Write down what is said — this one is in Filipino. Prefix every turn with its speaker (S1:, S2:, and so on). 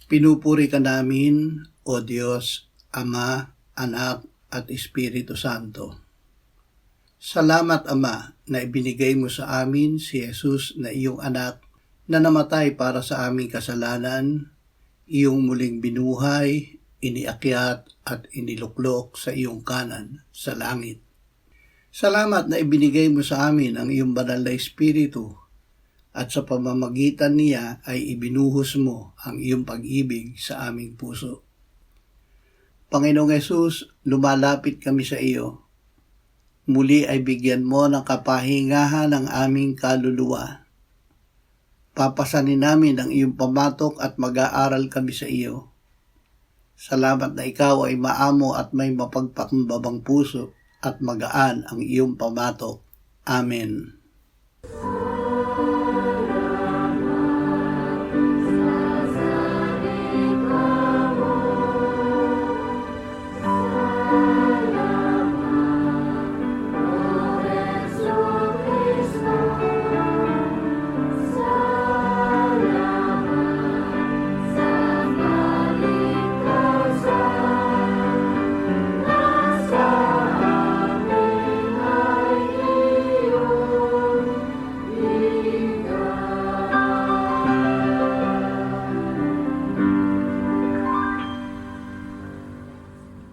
S1: Pinupuri ka namin, O Diyos, Ama, Anak, at Espiritu Santo. Salamat, Ama, na ibinigay mo sa amin si Jesus na iyong anak na namatay para sa aming kasalanan, iyong muling binuhay, iniakyat at iniluklok sa iyong kanan sa langit. Salamat na ibinigay mo sa amin ang iyong banal na Espiritu at sa pamamagitan niya ay ibinuhos mo ang iyong pag-ibig sa aming puso. Panginoong Hesus, lumalapit kami sa iyo. Muli ay bigyan mo ng kapahingahan ang aming kaluluwa. Papasanin namin ang iyong pamatok at mag-aaral kami sa iyo. Salamat na ikaw ay maamo at may mapagpakumbabang puso at magaan ang iyong pamatok. Amen.